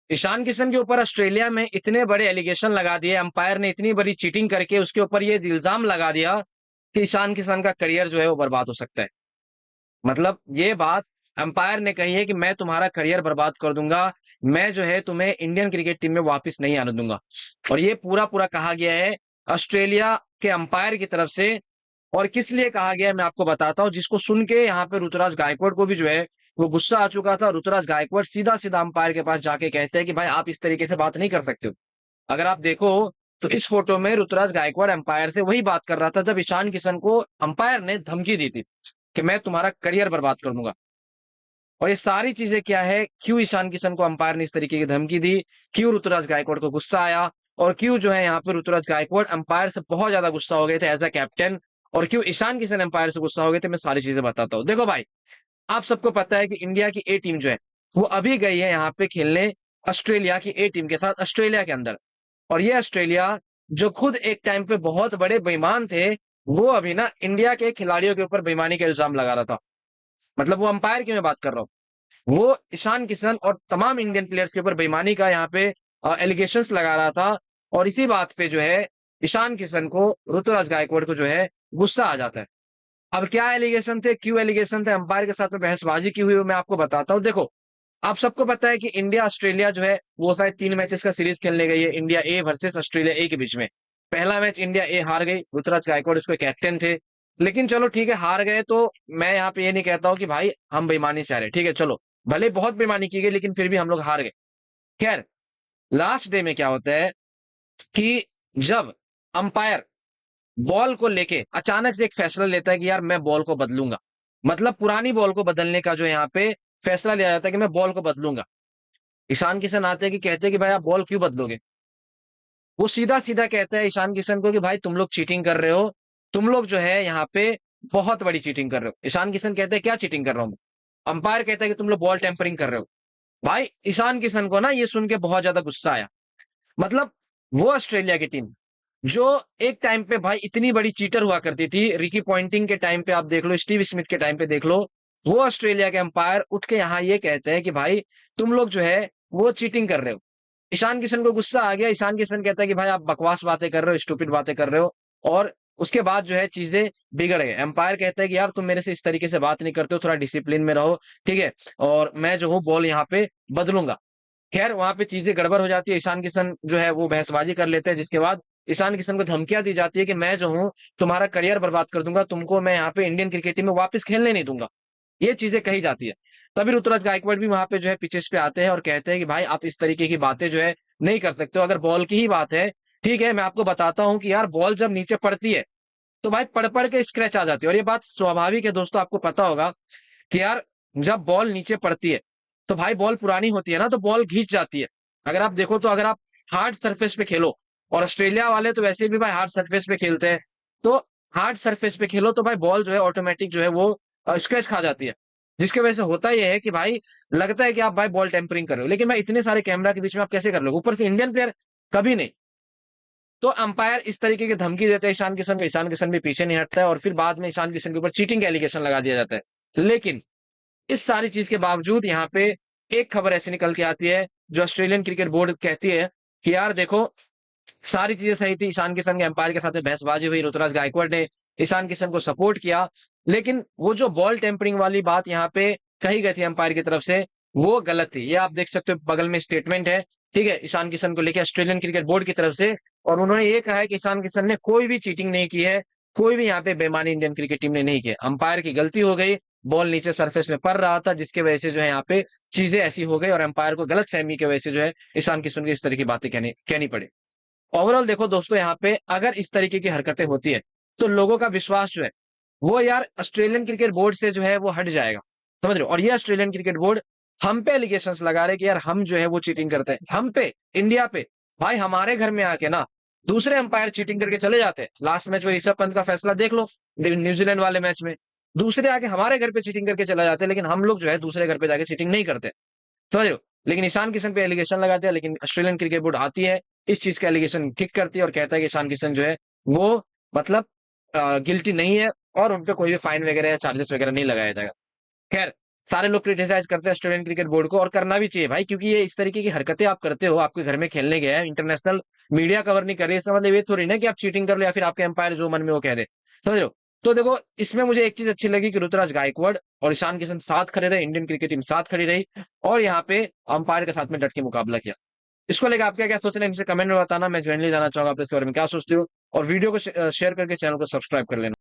ईशान किशन के ऊपर ऑस्ट्रेलिया में इतने बड़े एलिगेशन लगा दिए, अंपायर ने इतनी बड़ी चीटिंग करके उसके ऊपर ये इल्जाम लगा दिया कि ईशान किशन का करियर जो है वो बर्बाद हो सकता है। मतलब ये बात अंपायर ने कही है कि मैं तुम्हारा करियर बर्बाद कर दूंगा, मैं जो है तुम्हें इंडियन क्रिकेट टीम में वापस नहीं आने दूंगा। और ये पूरा पूरा कहा गया है ऑस्ट्रेलिया के अंपायर की तरफ से। और किस लिए कहा गया है मैं आपको बताता हूं, जिसको सुन के यहाँ पे ऋतुराज गायकवाड़ को भी जो है वो गुस्सा आ चुका था। ऋतुराज गायकवाड़ सीधा सीधा अंपायर के पास जाके कहते हैं कि भाई आप इस तरीके से बात नहीं कर सकते हो। अगर आप देखो तो इस फोटो में ऋतुराज गायकवाड़ अंपायर से वही बात कर रहा था जब ईशान किशन को अंपायर ने धमकी दी थी कि मैं तुम्हारा करियर बर्बाद कर दूंगा। और ये सारी चीजें क्या है, क्यों ईशान किशन को अंपायर ने इस तरीके की धमकी दी, क्यों ऋतुराज गायकवाड़ को गुस्सा आया, और क्यों जो है यहाँ पे ऋतुराज गायकवाड़ अंपायर से बहुत ज्यादा गुस्सा हो गए थे एज अ कैप्टन, और क्यों ईशान किशन अंपायर से गुस्सा हो गए थे, मैं सारी चीजें बताता हूँ। देखो भाई, आप सबको पता है कि इंडिया की ए टीम जो है वो अभी गई है यहाँ पे खेलने ऑस्ट्रेलिया की ए टीम के साथ ऑस्ट्रेलिया के अंदर। और ये ऑस्ट्रेलिया जो खुद एक टाइम पे बहुत बड़े बेईमान थे, वो अभी ना इंडिया के खिलाड़ियों के ऊपर बेईमानी का इल्जाम लगा रहा था। मतलब वो अंपायर की मैं बात कर रहा हूँ, वो ईशान किशन और तमाम इंडियन प्लेयर्स के ऊपर बेईमानी का यहाँ पे एलिगेशंस लगा रहा था। और इसी बात पे जो है ईशान किशन को, ऋतुराज गायकवाड़ को जो है गुस्सा आ जाता है। अब क्या एलिगेशन थे, क्यों एलिगेशन थे, अंपायर के साथ में बहसबाजी की हुई वो मैं आपको बताता हूँ। देखो, आप सबको पता है कि इंडिया ऑस्ट्रेलिया जो है वो शायद 3 मैचेस का सीरीज खेलने गई है, India A versus Australia A के बीच में। पहला मैच इंडिया ए हार गई, ऋतुराज गायकवाड़ उसके कैप्टन थे। लेकिन चलो ठीक है, हार गए तो मैं यहाँ पे ये नहीं कहता हूँ कि भाई हम बेईमानी से हारे, ठीक है चलो, भले बहुत बेईमानी की गई लेकिन फिर भी हम लोग हार गए। खैर, लास्ट डे में क्या होता है कि जब अंपायर बॉल को लेके अचानक से एक फैसला लेता है कि यार मैं बॉल को बदलूंगा, मतलब पुरानी बॉल को बदलने का जो यहाँ पे फैसला लिया जाता है कि मैं बॉल को बदलूंगा। ईशान किशन आते हैं कि कहते हैं कि भाई आप बॉल क्यों बदलोगे। वो सीधा सीधा कहता है ईशान किशन को कि भाई तुम लोग चीटिंग कर रहे हो, तुम लोग जो है यहाँ पे बहुत बड़ी चीटिंग कर रहे हो। ईशान किशन कहते हैं क्या चीटिंग कर रहा हूं। अंपायर कहता है कि तुम लोग बॉल टेम्परिंग कर रहे हो। भाई ईशान किशन को ना ये सुन के बहुत ज्यादा गुस्सा आया। मतलब वो ऑस्ट्रेलिया की टीम जो एक टाइम पे भाई इतनी बड़ी चीटर हुआ करती थी, रिकी पॉइंटिंग के टाइम पे आप देख लो, स्टीव स्मिथ के टाइम पे देख लो, वो ऑस्ट्रेलिया के अंपायर उठ के यहाँ ये कहते हैं कि भाई तुम लोग जो है वो चीटिंग कर रहे हो। ईशान किशन को गुस्सा आ गया, ईशान किशन कहता है कि भाई आप बकवास बातें कर रहे हो, स्टूपिड बातें कर रहे हो। और उसके बाद जो है चीजें बिगड़ गए। एम्पायर कहता है कि यार तुम मेरे से इस तरीके से बात नहीं करते हो, थोड़ा डिसिप्लिन में रहो, ठीक है, और मैं जो हूँ बॉल यहाँ पे बदलूंगा। खैर वहां पे चीजें गड़बड़ हो जाती है, ईशान किशन जो है वो बहसबाजी कर लेते हैं, जिसके बाद ईशान किशन को धमकियां दी जाती है कि मैं जो हूँ तुम्हारा करियर बर्बाद कर दूंगा, तुमको मैं यहाँ पे इंडियन क्रिकेट टीम में वापस खेलने नहीं दूंगा। ये चीजें कही जाती है। तभी ऋतुराज गायकवाड़ भी वहां पे जो है पिचेस पे आते हैं और कहते हैं कि भाई आप इस तरीके की बातें जो है नहीं कर सकते हो। अगर बॉल की ही बात है, ठीक है, मैं आपको बताता हूं कि यार बॉल जब नीचे पड़ती है तो भाई पड़ पड़ के स्क्रैच आ जाती है। और ये बात स्वाभाविक है दोस्तों, आपको पता होगा कि यार जब बॉल नीचे पड़ती है तो भाई बॉल पुरानी होती है ना, तो बॉल घिस जाती है। अगर आप देखो तो अगर आप हार्ड सरफेस पे खेलो, और ऑस्ट्रेलिया वाले तो वैसे भी भाई हार्ड सरफेस पे खेलते हैं, तो हार्ड सरफेस पे खेलो तो भाई बॉल जो है ऑटोमेटिक जो है वो स्क्रैच खा जाती है। जिसकी वजह से होता यह है कि भाई लगता है कि आप भाई बॉल टेम्परिंग कर रहे हो, लेकिन भाई इतने सारे कैमरा के बीच में आप कैसे कर लोगे, ऊपर से इंडियन प्लेयर, कभी नहीं। तो अंपायर इस तरीके की धमकी देते हैं ईशान किशन को, ईशान किशन भी पीछे नहीं हटता है, और फिर बाद में ईशान किशन के ऊपर चीटिंग का एलिगेशन लगा दिया जाता है। लेकिन इस सारी चीज के बावजूद यहाँ पे एक खबर ऐसी निकल के आती है जो ऑस्ट्रेलियन क्रिकेट बोर्ड कहती है कि यार देखो सारी चीजें सही थी, ईशान किशन के अंपायर के साथ में बहसबाजी हुई, ऋतुराज गायकवाड़ ने ईशान किशन को सपोर्ट किया, लेकिन वो जो बॉल टेम्परिंग वाली बात यहाँ पे कही गई थी अंपायर की तरफ से, वो गलत थी। ये आप देख सकते हो बगल में स्टेटमेंट है, ठीक है, ईशान किशन को लेकर ऑस्ट्रेलियन क्रिकेट बोर्ड की तरफ से। और उन्होंने ये कहा है कि ईशान किशन ने कोई भी चीटिंग नहीं की है, कोई भी यहाँ पे बेईमानी इंडियन क्रिकेट टीम ने नहीं की, अंपायर की गलती हो गई, बॉल नीचे सरफेस में पड़ रहा था, जिसकी वजह से जो है यहाँ पे चीजें ऐसी हो गई, और अंपायर को गलत फहमी की वजह से जो है ईशान किशन की इस तरह की बातें कहनी पड़ी। ओवरऑल देखो दोस्तों, यहाँ पे अगर इस तरीके की हरकतें होती है तो लोगों का विश्वास जो है वो यार ऑस्ट्रेलियन क्रिकेट बोर्ड से जो है वो हट जाएगा, समझ रहे हो। और ये ऑस्ट्रेलियन क्रिकेट बोर्ड हम पे एलिगेशंस लगा रहे कि यार हम जो है वो चीटिंग करते हैं, हम पे, इंडिया पे। भाई हमारे घर में आके ना दूसरे अंपायर चीटिंग करके चले जाते हैं। लास्ट मैच में ऋषभ पंत का फैसला देख लो, न्यूजीलैंड वाले मैच में दूसरे आके हमारे घर पे चीटिंग करके चला जाते हैं, लेकिन हम लोग जो है दूसरे घर पे जाके चीटिंग नहीं करते, समझ रहे हो। लेकिन ईशान किशन पे एलिगेशन लगाते हैं, लेकिन ऑस्ट्रेलियन क्रिकेट बोर्ड आती है, इस चीज का एलिगेशन ठीक करती है और कहता है कि ईशान किशन जो है वो मतलब गिल्टी नहीं है, और उनपे कोई भी फाइन वगैरह या चार्जेस वगैरह नहीं लगाया जाएगा। खैर, सारे लोग क्रिटिसाइज करते हैं ऑस्ट्रेलियन क्रिकेट बोर्ड को, और करना भी चाहिए भाई, क्योंकि ये इस तरीके की हरकतें आप करते हो, आपके घर में खेलने गए हैं, इंटरनेशनल मीडिया कवर नहीं कर रही, इसका मतलब ये थोड़ी ना कि आप चीटिंग कर लो या फिर आपके एम्पायर जो मन में वो कह दे, समझ रहे हो। तो देखो, इसमें मुझे एक चीज अच्छी लगी कि ऋतुराज गायकवाड़ और ईशान किशन साथ खड़े रहे, इंडियन क्रिकेट टीम साथ खड़ी रही, और यहाँ पे अंपायर के साथ में डट के मुकाबला किया। इसको लेकर आप क्या क्या सोच रहे हैं, नीचे कमेंट में बताना, मैं ज्वाइनली जाना चाहूंगा आप इसके बारे में क्या सोचते हो, और वीडियो को शेयर करके चैनल को सब्सक्राइब कर लेना।